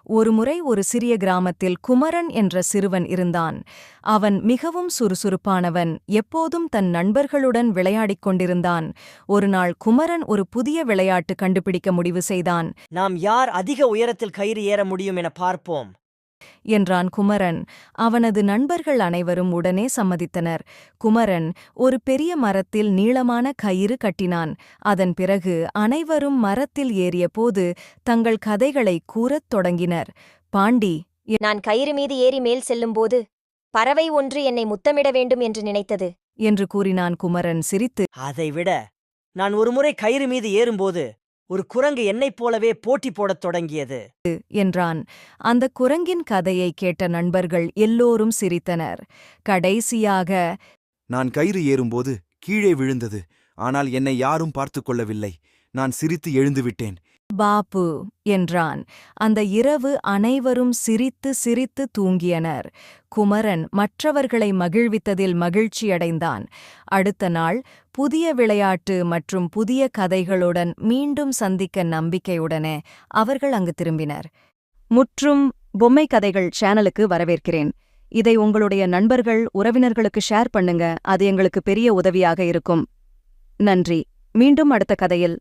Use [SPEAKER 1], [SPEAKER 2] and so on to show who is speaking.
[SPEAKER 1] ஒருமுறை ஒரு சிறிய கிராமத்தில் குமரன் என்ற சிறுவன் இருந்தான். அவன் மிகவும் சுறுசுறுப்பானவன், எப்போதும் தன் நண்பர்களுடன் விளையாடிக் கொண்டிருந்தான். ஒருநாள் குமரன் ஒரு புதிய விளையாட்டு கண்டுபிடிக்க முடிவு செய்தான்.
[SPEAKER 2] நாம் யார் அதிக உயரத்தில் கயிறு ஏற முடியும் என பார்ப்போம்
[SPEAKER 1] என்றான் குமரன். அவனது நண்பர்கள் அனைவரும் உடனே சம்மதித்தனர். குமரன் ஒரு பெரிய மரத்தில் நீளமான கயிறு கட்டினான். அதன் பிறகு அனைவரும் மரத்தில் ஏறியபோது தங்கள் கதைகளை கூறத் தொடங்கினர். பாண்டி,
[SPEAKER 3] நான் கயிறு மீது ஏறி மேல் செல்லும்போது பறவை ஒன்று என்னை முத்தமிட வேண்டும் என்று நினைத்தது
[SPEAKER 1] என்று கூறினான் குமரன் சிரித்து.
[SPEAKER 2] அதைவிட நான் ஒருமுறை கயிறு மீது ஏறும்போது ஒரு குரங்கு என்னைப் போலவே போட்டி போடத் தொடங்கியது
[SPEAKER 1] என்றான். அந்த குரங்கின் கதையை கேட்ட நண்பர்கள் எல்லோரும் சிரித்தனர். கடைசியாக,
[SPEAKER 4] நான் கயிறு ஏறும்போது கீழே விழுந்தது. ஆனால் என்னை யாரும் பார்த்துக் கொள்ளவில்லை. நான் சிரித்து எழுந்துவிட்டேன்
[SPEAKER 1] பாப்பு என்றான். அந்த இரவு அனைவரும் சிரித்து சிரித்து தூங்கியனர். குமரன் மற்றவர்களை மகிழ்வித்ததில் மகிழ்ச்சியடைந்தான். அடுத்த நாள் புதிய விளையாட்டு மற்றும் புதிய கதைகளுடன் மீண்டும் சந்திக்க நம்பிக்கையுடனே அவர்கள் அங்கு திரும்பினர். முற்றும் பொம்மை கதைகள் சேனலுக்கு வரவேற்கிறேன். இதை உங்களுடைய நண்பர்கள், உறவினர்களுக்கு ஷேர் பண்ணுங்க. அது எங்களுக்கு பெரிய உதவியாக இருக்கும். நன்றி. மீண்டும் அடுத்த கதையில்